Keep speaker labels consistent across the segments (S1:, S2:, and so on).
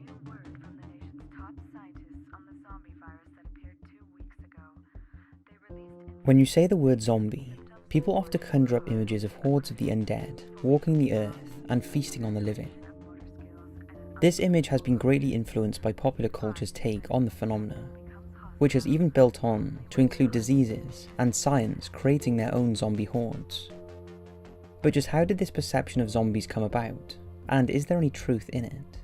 S1: New word from the nation's top scientists on the zombie virus that appeared 2 weeks ago. They released
S2: When you say the word zombie, people often conjure up images of hordes of the undead walking the earth and feasting on the living. This image has been greatly influenced by popular culture's take on the phenomena, which has even built on to include diseases and science creating their own zombie hordes. But just how did this perception of zombies come about, and is there any truth in it?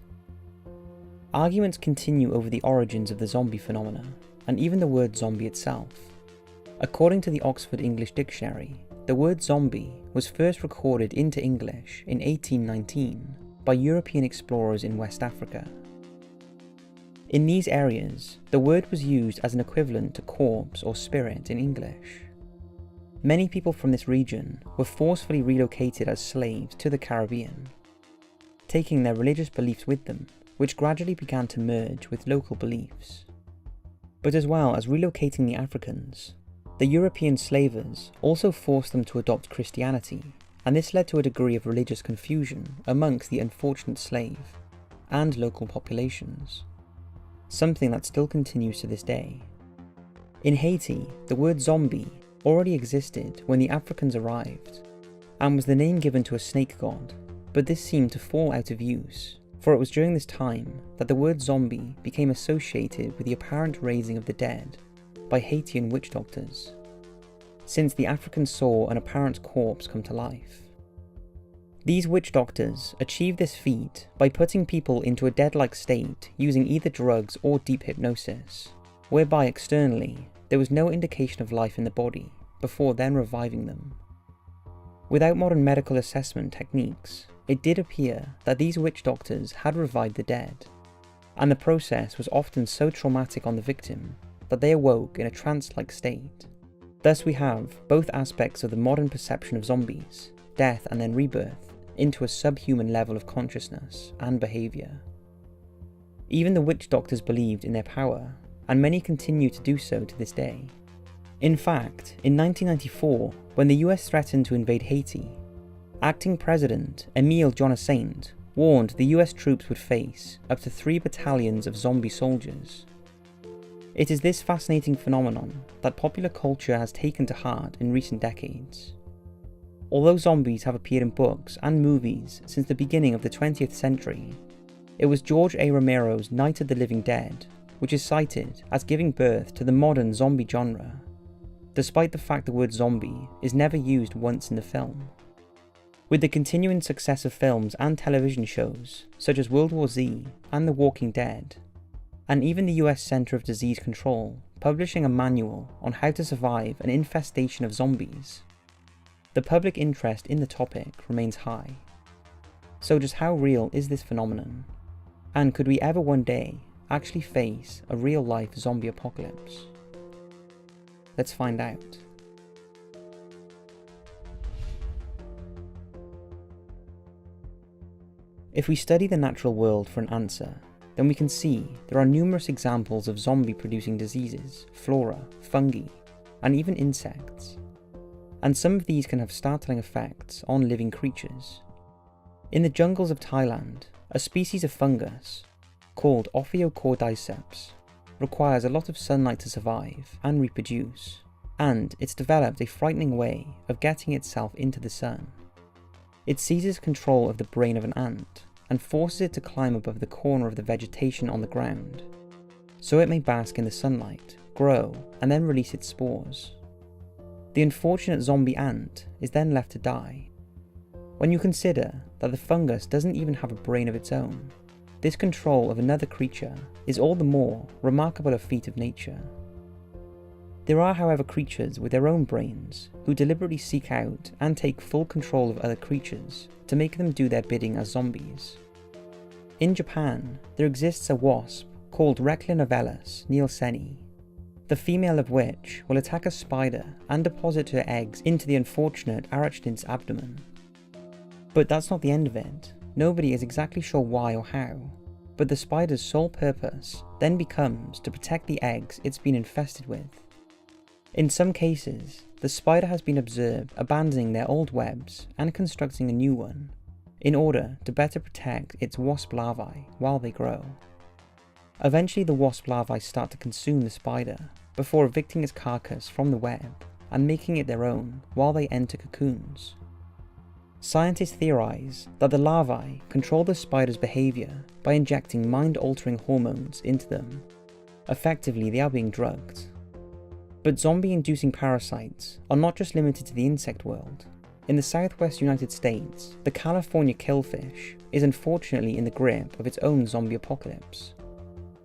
S2: Arguments continue over the origins of the zombie phenomena, and even the word zombie itself. According to the Oxford English Dictionary, the word zombie was first recorded into English in 1819 by European explorers in West Africa. In these areas, the word was used as an equivalent to corpse or spirit in English. Many people from this region were forcefully relocated as slaves to the Caribbean, taking their religious beliefs with them, which gradually began to merge with local beliefs. But as well as relocating the Africans, the European slavers also forced them to adopt Christianity, and this led to a degree of religious confusion amongst the unfortunate slave and local populations, something that still continues to this day. In Haiti, the word zombie already existed when the Africans arrived, and was the name given to a snake god, but this seemed to fall out of use, for it was during this time that the word zombie became associated with the apparent raising of the dead by Haitian witch doctors, since the Africans saw an apparent corpse come to life. These witch doctors achieved this feat by putting people into a dead-like state using either drugs or deep hypnosis, whereby externally there was no indication of life in the body before then reviving them. Without modern medical assessment techniques, it did appear that these witch doctors had revived the dead, and the process was often so traumatic on the victim that they awoke in a trance-like state. Thus we have both aspects of the modern perception of zombies, death and then rebirth, into a subhuman level of consciousness and behaviour. Even the witch doctors believed in their power, and many continue to do so to this day. In fact, in 1994, when the US threatened to invade Haiti, acting President Emile Jonas warned the US troops would face up to 3 battalions of zombie soldiers. It is this fascinating phenomenon that popular culture has taken to heart in recent decades. Although zombies have appeared in books and movies since the beginning of the 20th century, it was George A. Romero's Night of the Living Dead which is cited as giving birth to the modern zombie genre, despite the fact the word zombie is never used once in the film. With the continuing success of films and television shows such as World War Z and The Walking Dead, and even the US Center of Disease Control publishing a manual on how to survive an infestation of zombies, the public interest in the topic remains high. So just how real is this phenomenon? And could we ever one day actually face a real-life zombie apocalypse? Let's find out. If we study the natural world for an answer, then we can see there are numerous examples of zombie-producing diseases, flora, fungi, and even insects. And some of these can have startling effects on living creatures. In the jungles of Thailand, a species of fungus, called Ophiocordyceps, requires a lot of sunlight to survive and reproduce, and it's developed a frightening way of getting itself into the sun. It seizes control of the brain of an ant and forces it to climb above the corner of the vegetation on the ground, so it may bask in the sunlight, grow, and then release its spores. The unfortunate zombie ant is then left to die. When you consider that the fungus doesn't even have a brain of its own, this control of another creature is all the more remarkable a feat of nature. There are, however, creatures with their own brains who deliberately seek out and take full control of other creatures to make them do their bidding as zombies. In Japan, there exists a wasp called Reclinovelus nielseni, the female of which will attack a spider and deposit her eggs into the unfortunate arachnid's abdomen. But that's not the end of it. Nobody is exactly sure why or how, but the spider's sole purpose then becomes to protect the eggs it's been infested with. In some cases, the spider has been observed abandoning their old webs and constructing a new one, in order to better protect its wasp larvae while they grow. Eventually the wasp larvae start to consume the spider before evicting its carcass from the web and making it their own while they enter cocoons. Scientists theorize that the larvae control the spider's behavior by injecting mind-altering hormones into them. Effectively, they are being drugged. But zombie-inducing parasites are not just limited to the insect world. In the southwest United States, the California killfish is unfortunately in the grip of its own zombie apocalypse.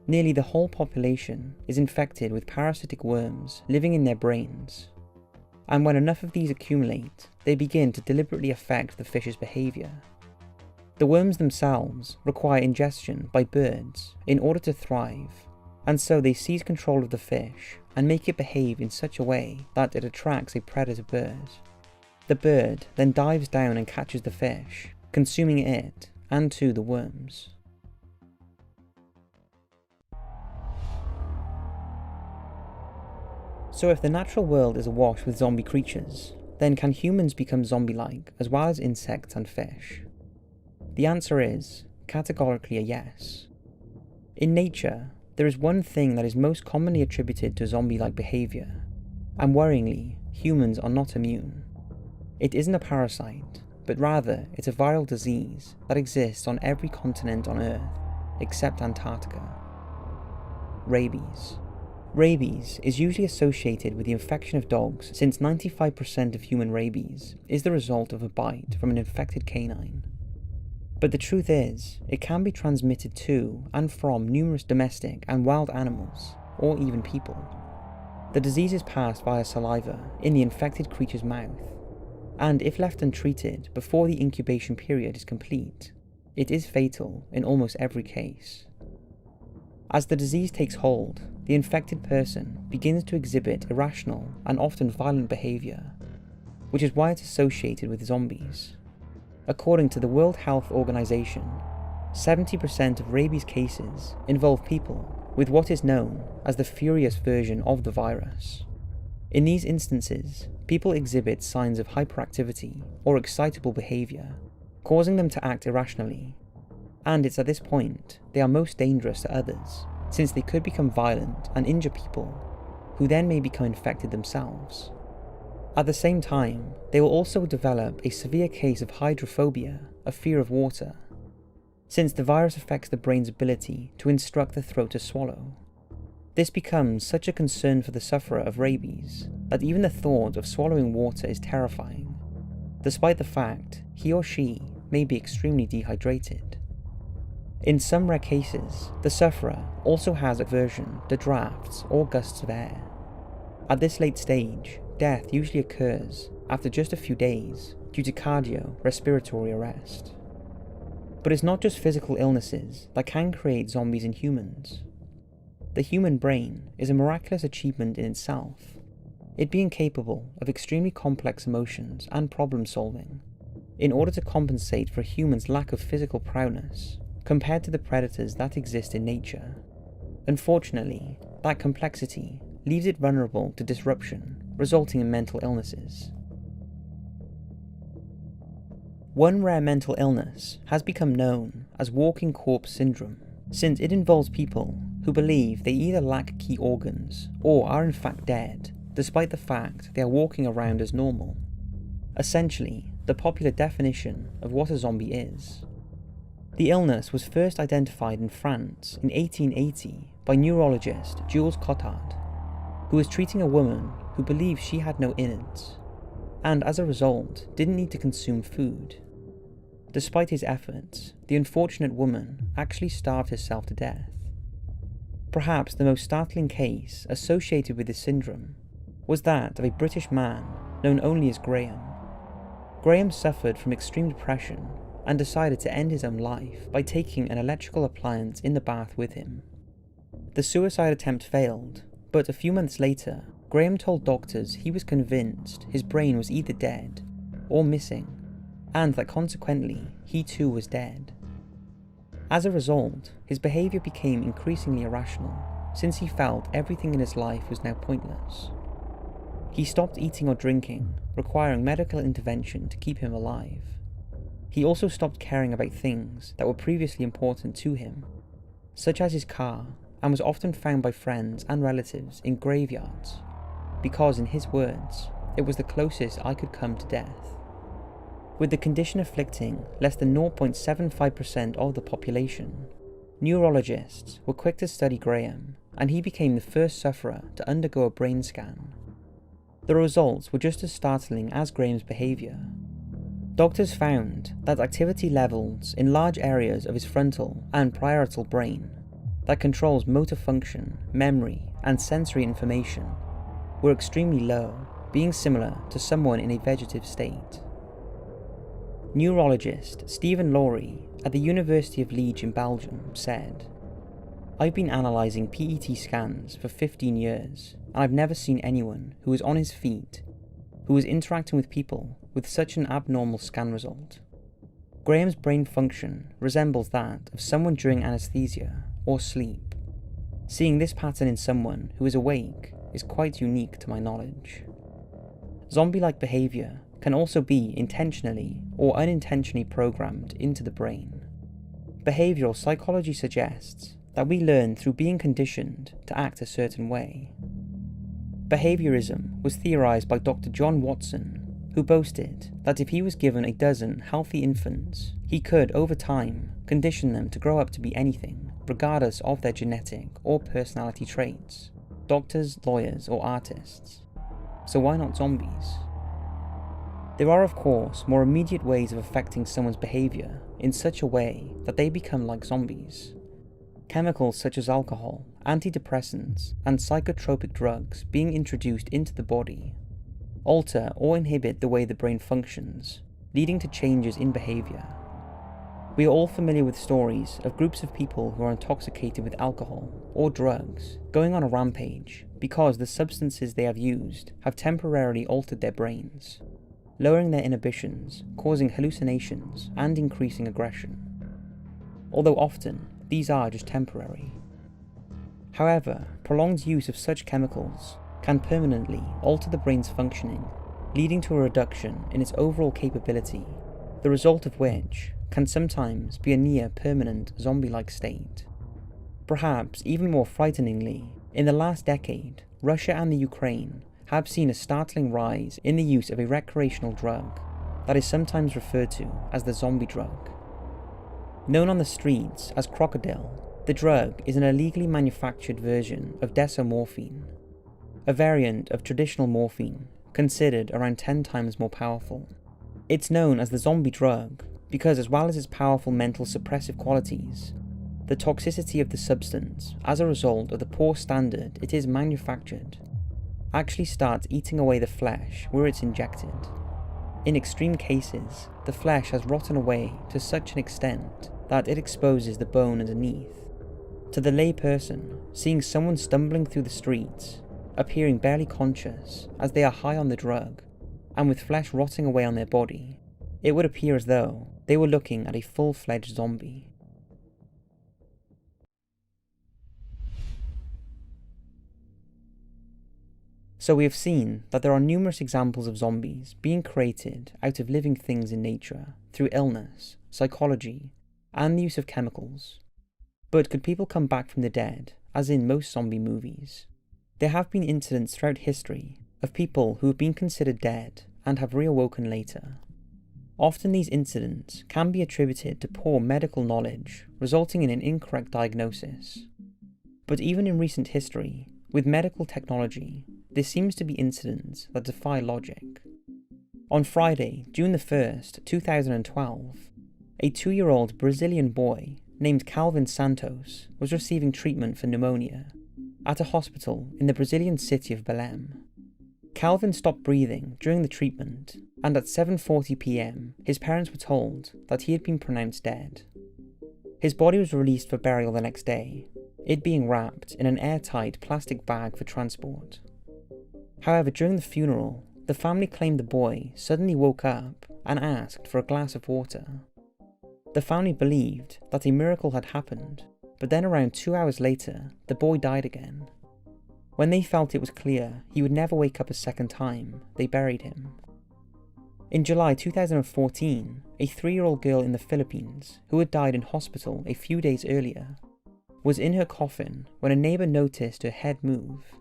S2: Nearly the whole population is infected with parasitic worms living in their brains. And when enough of these accumulate, they begin to deliberately affect the fish's behaviour. The worms themselves require ingestion by birds in order to thrive, and so they seize control of the fish and make it behave in such a way that it attracts a predator bird. The bird then dives down and catches the fish, consuming it and too the worms. So if the natural world is awash with zombie creatures, then can humans become zombie-like as well as insects and fish? The answer is categorically a yes. In nature, there is one thing that is most commonly attributed to zombie-like behaviour, and worryingly, humans are not immune. It isn't a parasite, but rather it's a viral disease that exists on every continent on Earth, except Antarctica. Rabies. Rabies is usually associated with the infection of dogs, since 95% of human rabies is the result of a bite from an infected canine. But the truth is, it can be transmitted to and from numerous domestic and wild animals, or even people. The disease is passed via saliva in the infected creature's mouth, and if left untreated before the incubation period is complete, it is fatal in almost every case. As the disease takes hold, the infected person begins to exhibit irrational and often violent behaviour, which is why it's associated with zombies. According to the World Health Organization, 70% of rabies cases involve people with what is known as the furious version of the virus. In these instances, people exhibit signs of hyperactivity or excitable behaviour, causing them to act irrationally, and it's at this point they are most dangerous to others, since they could become violent and injure people, who then may become infected themselves. At the same time, they will also develop a severe case of hydrophobia, a fear of water, since the virus affects the brain's ability to instruct the throat to swallow. This becomes such a concern for the sufferer of rabies that even the thought of swallowing water is terrifying, despite the fact he or she may be extremely dehydrated. In some rare cases, the sufferer also has aversion to drafts or gusts of air. At this late stage, death usually occurs after just a few days due to cardiorespiratory arrest. But it's not just physical illnesses that can create zombies in humans. The human brain is a miraculous achievement in itself, it being capable of extremely complex emotions and problem solving, in order to compensate for a human's lack of physical prowess compared to the predators that exist in nature. Unfortunately, that complexity leaves it vulnerable to disruption, resulting in mental illnesses. One rare mental illness has become known as walking corpse syndrome, since it involves people who believe they either lack key organs or are in fact dead, despite the fact they are walking around as normal. Essentially, the popular definition of what a zombie is. The illness was first identified in France in 1880 by neurologist Jules Cotard, who was treating a woman who believed she had no innards, and as a result didn't need to consume food. Despite his efforts, the unfortunate woman actually starved herself to death. Perhaps the most startling case associated with this syndrome was that of a British man known only as Graham. Graham suffered from extreme depression and decided to end his own life by taking an electrical appliance in the bath with him. The suicide attempt failed, but a few months later, Graham told doctors he was convinced his brain was either dead or missing, and that consequently he too was dead. As a result, his behaviour became increasingly irrational, since he felt everything in his life was now pointless. He stopped eating or drinking, requiring medical intervention to keep him alive. He also stopped caring about things that were previously important to him, such as his car, and was often found by friends and relatives in graveyards, because in his words, it was the closest I could come to death. With the condition afflicting less than 0.75% of the population, neurologists were quick to study Graham, and he became the first sufferer to undergo a brain scan. The results were just as startling as Graham's behaviour. Doctors found that activity levels in large areas of his frontal and parietal brain that controls motor function, memory, and sensory information were extremely low, being similar to someone in a vegetative state. Neurologist Stephen Laurie at the University of Liège in Belgium said, "I've been analysing PET scans for 15 years, and I've never seen anyone who was on his feet, who was interacting with people with such an abnormal scan result. Graham's brain function resembles that of someone during anaesthesia or sleep. Seeing this pattern in someone who is awake is quite unique to my knowledge." Zombie-like behaviour can also be intentionally or unintentionally programmed into the brain. Behavioural psychology suggests that we learn through being conditioned to act a certain way. Behaviourism was theorised by Dr. John Watson, who boasted that if he was given a dozen healthy infants, he could, over time, condition them to grow up to be anything, regardless of their genetic or personality traits, doctors, lawyers, or artists. So why not zombies? There are, of course, more immediate ways of affecting someone's behaviour in such a way that they become like zombies. Chemicals such as alcohol, antidepressants, and psychotropic drugs being introduced into the body alter or inhibit the way the brain functions, leading to changes in behaviour. We are all familiar with stories of groups of people who are intoxicated with alcohol or drugs going on a rampage because the substances they have used have temporarily altered their brains, lowering their inhibitions, causing hallucinations, and increasing aggression. Although often, these are just temporary. However, prolonged use of such chemicals can permanently alter the brain's functioning, leading to a reduction in its overall capability, the result of which can sometimes be a near-permanent zombie-like state. Perhaps even more frighteningly, in the last decade, Russia and the Ukraine have seen a startling rise in the use of a recreational drug that is sometimes referred to as the zombie drug. Known on the streets as krokidil, the drug is an illegally manufactured version of desomorphine, a variant of traditional morphine considered around 10 times more powerful. It's known as the zombie drug because, as well as its powerful mental suppressive qualities, the toxicity of the substance as a result of the poor standard it is manufactured actually starts eating away the flesh where it's injected. In extreme cases, the flesh has rotten away to such an extent that it exposes the bone underneath. To the lay person, seeing someone stumbling through the streets, appearing barely conscious as they are high on the drug, and with flesh rotting away on their body, it would appear as though they were looking at a full-fledged zombie. So we have seen that there are numerous examples of zombies being created out of living things in nature through illness, psychology, and the use of chemicals. But could people come back from the dead, as in most zombie movies? There have been incidents throughout history of people who have been considered dead and have reawoken later. Often these incidents can be attributed to poor medical knowledge, resulting in an incorrect diagnosis. But even in recent history, with medical technology, there seems to be incidents that defy logic. On Friday, June the 1st, 2012, a 2-year-old Brazilian boy named Calvin Santos was receiving treatment for pneumonia at a hospital in the Brazilian city of Belém. Calvin stopped breathing during the treatment, and at 7:40 p.m, his parents were told that he had been pronounced dead. His body was released for burial the next day, it being wrapped in an airtight plastic bag for transport. However, during the funeral, the family claimed the boy suddenly woke up and asked for a glass of water. The family believed that a miracle had happened, but then around 2 hours later, the boy died again. When they felt it was clear he would never wake up a second time, they buried him. In July 2014, a 3-year-old girl in the Philippines, who had died in hospital a few days earlier, was in her coffin when a neighbour noticed her head move.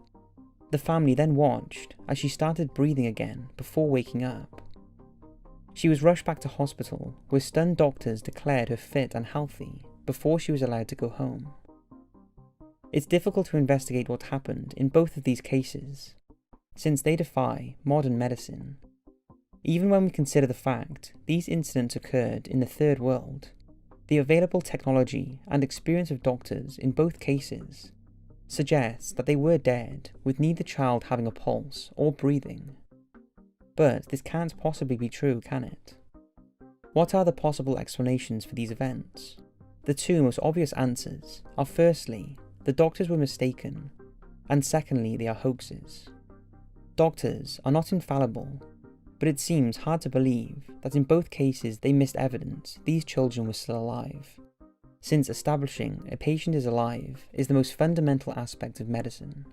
S2: The family then watched as she started breathing again before waking up. She was rushed back to hospital, where stunned doctors declared her fit and healthy before she was allowed to go home. It's difficult to investigate what happened in both of these cases, since they defy modern medicine. Even when we consider the fact these incidents occurred in the third world, the available technology and experience of doctors in both cases suggests that they were dead, with neither child having a pulse or breathing. But this can't possibly be true, can it? What are the possible explanations for these events? The two most obvious answers are, firstly, the doctors were mistaken, and secondly, they are hoaxes. Doctors are not infallible, but it seems hard to believe that in both cases they missed evidence these children were still alive, since establishing a patient is alive is the most fundamental aspect of medicine.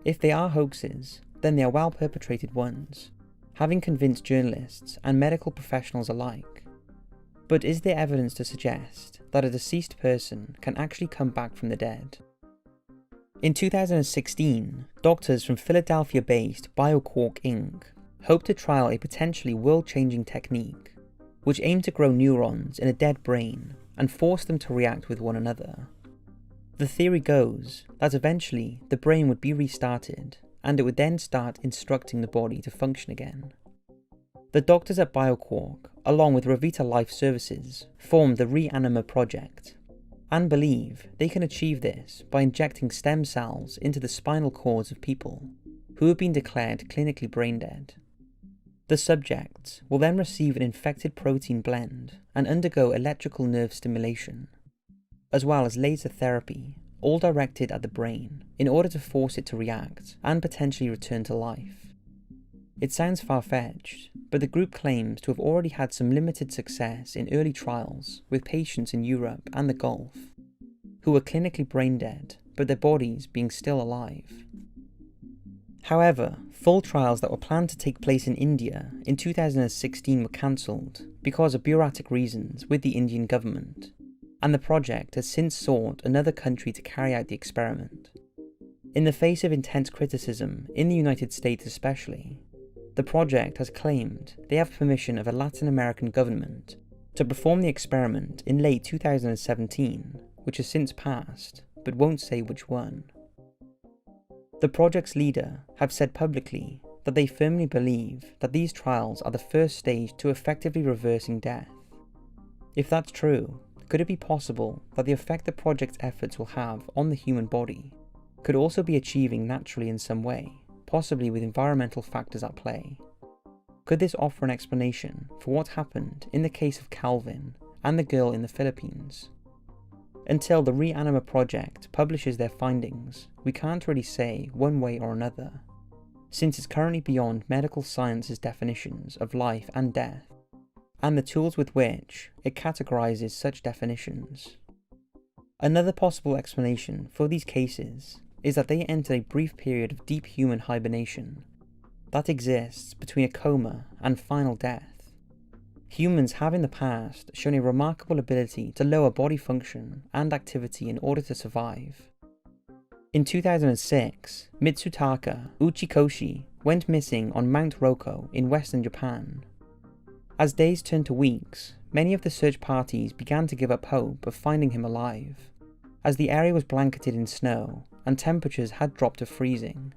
S2: If they are hoaxes, then they are well perpetrated ones, having convinced journalists and medical professionals alike. But is there evidence to suggest that a deceased person can actually come back from the dead? In 2016, doctors from Philadelphia-based BioQuark Inc. hoped to trial a potentially world-changing technique, which aimed to grow neurons in a dead brain and force them to react with one another. The theory goes that eventually the brain would be restarted, and it would then start instructing the body to function again. The doctors at BioQuark, along with Revita Life Services, formed the Reanima project, and believe they can achieve this by injecting stem cells into the spinal cords of people who have been declared clinically brain dead. The subjects will then receive an infected protein blend and undergo electrical nerve stimulation, as well as laser therapy, all directed at the brain in order to force it to react and potentially return to life. It sounds far-fetched, but the group claims to have already had some limited success in early trials with patients in Europe and the Gulf, who were clinically brain dead, but their bodies being still alive. However, full trials that were planned to take place in India in 2016 were cancelled because of bureaucratic reasons with the Indian government, and the project has since sought another country to carry out the experiment. In the face of intense criticism, in the United States especially, the project has claimed they have permission of a Latin American government to perform the experiment in late 2017, which has since passed, but won't say which one. The project's leader have said publicly that they firmly believe that these trials are the first stage to effectively reversing death. If that's true, could it be possible that the effect the project's efforts will have on the human body could also be achieving naturally in some way, possibly with environmental factors at play? Could this offer an explanation for what happened in the case of Calvin and the girl in the Philippines? Until the Reanima project publishes their findings, we can't really say one way or another, since it's currently beyond medical science's definitions of life and death, and the tools with which it categorizes such definitions. Another possible explanation for these cases is that they enter a brief period of deep human hibernation that exists between a coma and final death. Humans have in the past shown a remarkable ability to lower body function and activity in order to survive. In 2006, Mitsutaka Uchikoshi went missing on Mount Roko in western Japan. As days turned to weeks, many of the search parties began to give up hope of finding him alive, as the area was blanketed in snow and temperatures had dropped to freezing.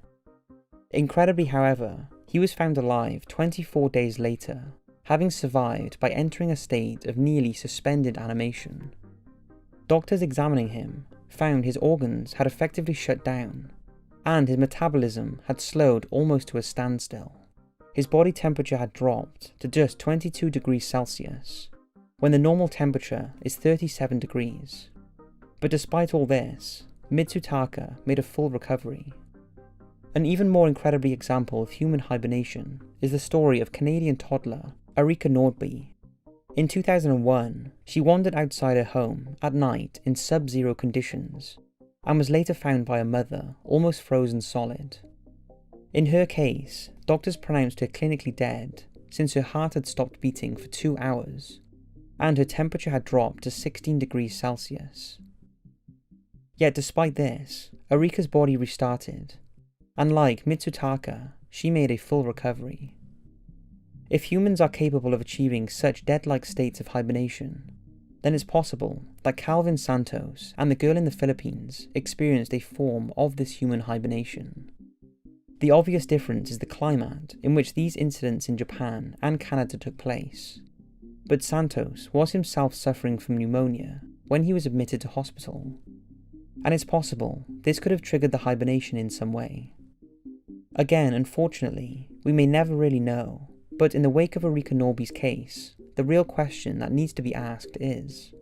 S2: Incredibly, however, he was found alive 24 days later, having survived by entering a state of nearly suspended animation. Doctors examining him found his organs had effectively shut down, and his metabolism had slowed almost to a standstill. His body temperature had dropped to just 22 degrees Celsius, when the normal temperature is 37 degrees. But despite all this, Mitsutaka made a full recovery. An even more incredible example of human hibernation is the story of Canadian toddler Arika Nordby. In 2001, she wandered outside her home at night in sub-zero conditions, and was later found by her mother almost frozen solid. In her case, doctors pronounced her clinically dead since her heart had stopped beating for 2 hours, and her temperature had dropped to 16 degrees Celsius. Yet despite this, Arika's body restarted, and like Mitsutaka, she made a full recovery. If humans are capable of achieving such dead-like states of hibernation, then it's possible that Calvin Santos and the girl in the Philippines experienced a form of this human hibernation. The obvious difference is the climate in which these incidents in Japan and Canada took place, but Santos was himself suffering from pneumonia when he was admitted to hospital, and it's possible this could have triggered the hibernation in some way. Again, unfortunately, we may never really know, but in the wake of Arika Norby's case, the real question that needs to be asked is,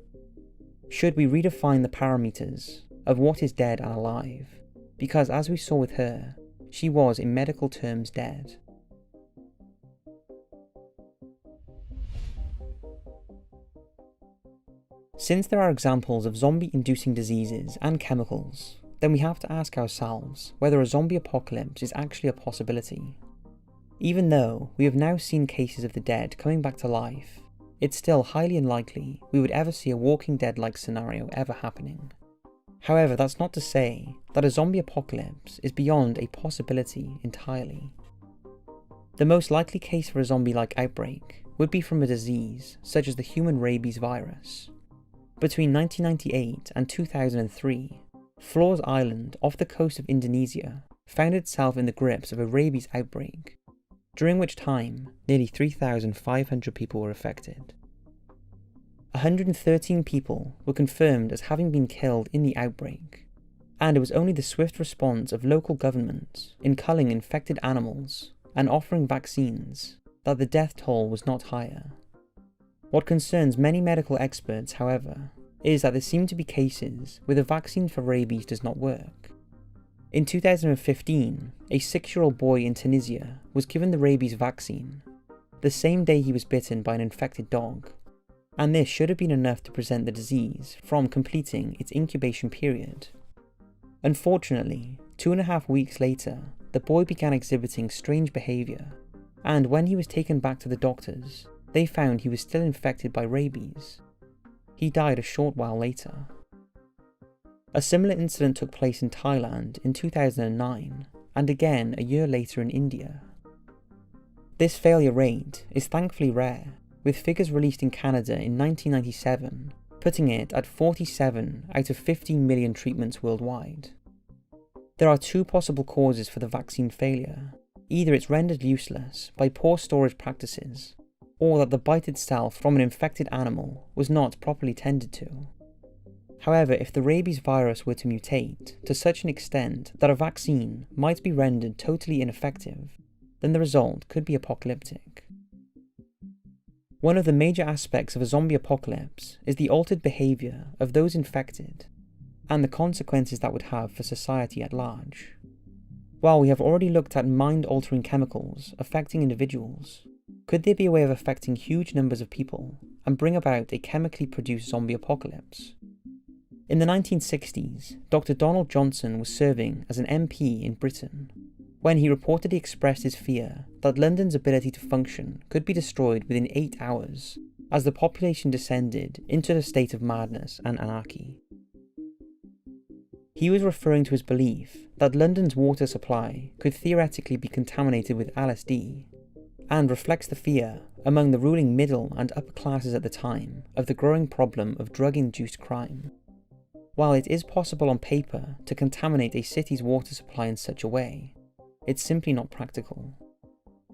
S2: should we redefine the parameters of what is dead and alive? Because as we saw with her, she was in medical terms dead. Since there are examples of zombie-inducing diseases and chemicals, then we have to ask ourselves whether a zombie apocalypse is actually a possibility. Even though we have now seen cases of the dead coming back to life, it's still highly unlikely we would ever see a Walking Dead-like scenario ever happening. However, that's not to say that a zombie apocalypse is beyond a possibility entirely. The most likely case for a zombie-like outbreak would be from a disease such as the human rabies virus. Between 1998 and 2003, Flores Island off the coast of Indonesia found itself in the grips of a rabies outbreak, during which time nearly 3,500 people were affected. 113 people were confirmed as having been killed in the outbreak, and it was only the swift response of local governments in culling infected animals and offering vaccines that the death toll was not higher. What concerns many medical experts, however, is that there seem to be cases where the vaccine for rabies does not work. In 2015, a 6-year-old boy in Tunisia was given the rabies vaccine the same day he was bitten by an infected dog, and this should have been enough to prevent the disease from completing its incubation period. Unfortunately, 2.5 weeks later, the boy began exhibiting strange behaviour, and when he was taken back to the doctors, they found he was still infected by rabies. He died a short while later. A similar incident took place in Thailand in 2009, and again a year later in India. This failure rate is thankfully rare, with figures released in Canada in 1997 putting it at 47 out of 15 million treatments worldwide. There are 2 possible causes for the vaccine failure. Either it's rendered useless by poor storage practices, or that the bite itself from an infected animal was not properly tended to. However, if the rabies virus were to mutate to such an extent that a vaccine might be rendered totally ineffective, then the result could be apocalyptic. One of the major aspects of a zombie apocalypse is the altered behaviour of those infected, and the consequences that would have for society at large. While we have already looked at mind-altering chemicals affecting individuals, could there be a way of affecting huge numbers of people and bring about a chemically produced zombie apocalypse? In the 1960s, Dr. Donald Johnson was serving as an MP in Britain when he reportedly expressed his fear that London's ability to function could be destroyed within 8 hours as the population descended into a state of madness and anarchy. He was referring to his belief that London's water supply could theoretically be contaminated with LSD, and reflects the fear among the ruling middle and upper classes at the time of the growing problem of drug-induced crime. While it is possible on paper to contaminate a city's water supply in such a way, it's simply not practical.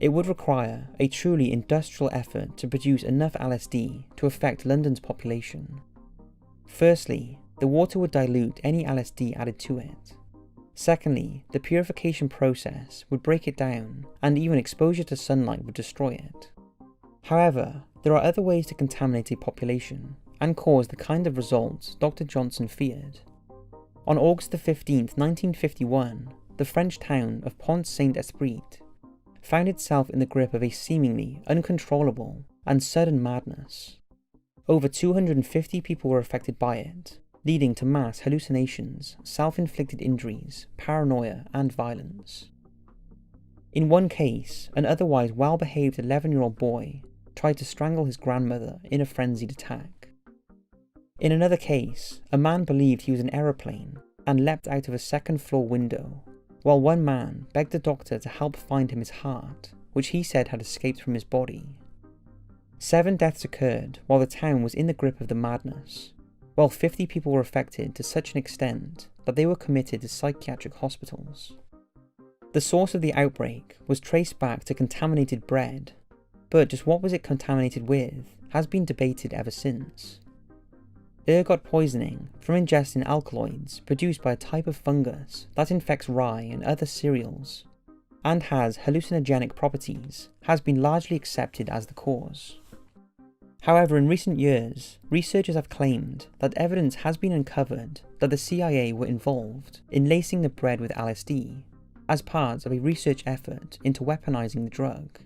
S2: It would require a truly industrial effort to produce enough LSD to affect London's population. Firstly, the water would dilute any LSD added to it. Secondly, the purification process would break it down, and even exposure to sunlight would destroy it. However, there are other ways to contaminate a population and cause the kind of results Dr. Johnson feared. On August 15, 1951, the French town of Pont-Saint-Esprit found itself in the grip of a seemingly uncontrollable and sudden madness. Over 250 people were affected by it, leading to mass hallucinations, self-inflicted injuries, paranoia, and violence. In one case, an otherwise well-behaved 11-year-old boy tried to strangle his grandmother in a frenzied attack. In another case, a man believed he was an aeroplane and leapt out of a second-floor window, while one man begged the doctor to help find him his heart, which he said had escaped from his body. 7 deaths occurred while the town was in the grip of the madness, while 50 people were affected to such an extent that they were committed to psychiatric hospitals. The source of the outbreak was traced back to contaminated bread, but just what was it contaminated with has been debated ever since. Ergot poisoning from ingesting alkaloids produced by a type of fungus that infects rye and other cereals, and has hallucinogenic properties, has been largely accepted as the cause. However, in recent years, researchers have claimed that evidence has been uncovered that the CIA were involved in lacing the bread with LSD as part of a research effort into weaponizing the drug.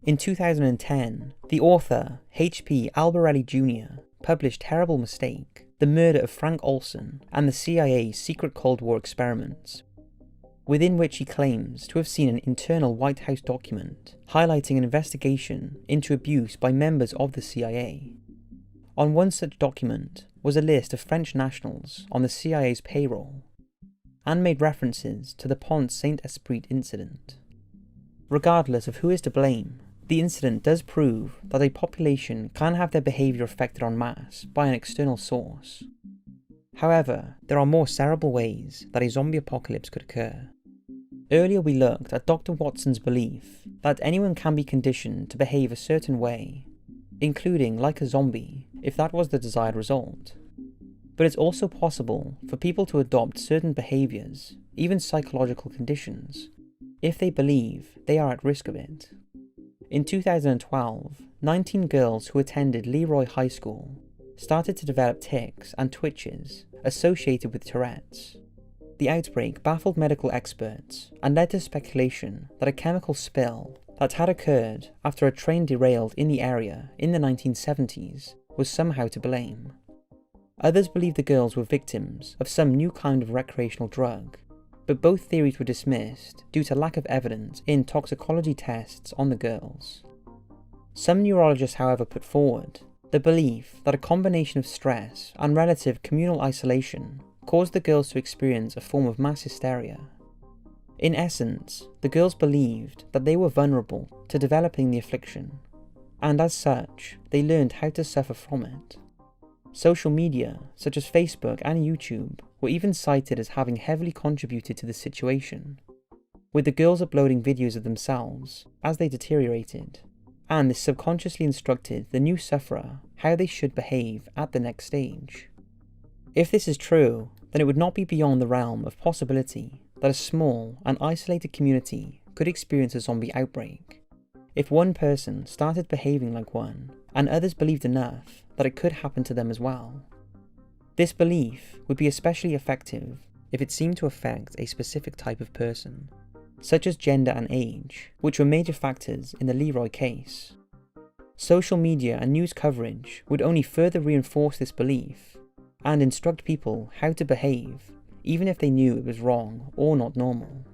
S2: In 2010, the author H.P. Albarelli Jr. published Terrible Mistake, The Murder of Frank Olson and the CIA's Secret Cold War Experiments, within which he claims to have seen an internal White House document highlighting an investigation into abuse by members of the CIA. On one such document was a list of French nationals on the CIA's payroll, and made references to the Pont Saint-Esprit incident. Regardless of who is to blame, the incident does prove that a population can have their behaviour affected en masse by an external source. However, there are more cerebral ways that a zombie apocalypse could occur. Earlier we looked at Dr. Watson's belief that anyone can be conditioned to behave a certain way, including like a zombie, if that was the desired result. But it's also possible for people to adopt certain behaviours, even psychological conditions, if they believe they are at risk of it. In 2012, 19 girls who attended Leroy High School started to develop tics and twitches associated with Tourette's. The outbreak baffled medical experts and led to speculation that a chemical spill that had occurred after a train derailed in the area in the 1970s was somehow to blame. Others believed the girls were victims of some new kind of recreational drug, but both theories were dismissed due to lack of evidence in toxicology tests on the girls. Some neurologists, however, put forward the belief that a combination of stress and relative communal isolation caused the girls to experience a form of mass hysteria. In essence, the girls believed that they were vulnerable to developing the affliction, and as such, they learned how to suffer from it. Social media, such as Facebook and YouTube, were even cited as having heavily contributed to the situation, with the girls uploading videos of themselves as they deteriorated, and this subconsciously instructed the new sufferer how they should behave at the next stage. If this is true, then it would not be beyond the realm of possibility that a small and isolated community could experience a zombie outbreak, if one person started behaving like one, and others believed enough that it could happen to them as well. This belief would be especially effective if it seemed to affect a specific type of person, such as gender and age, which were major factors in the Leroy case. Social media and news coverage would only further reinforce this belief, and instruct people how to behave, even if they knew it was wrong or not normal.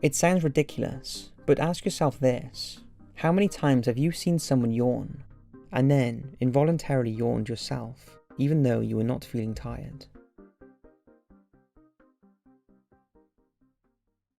S2: It sounds ridiculous, but ask yourself this: how many times have you seen someone yawn, and then involuntarily yawned yourself, even though you were not feeling tired?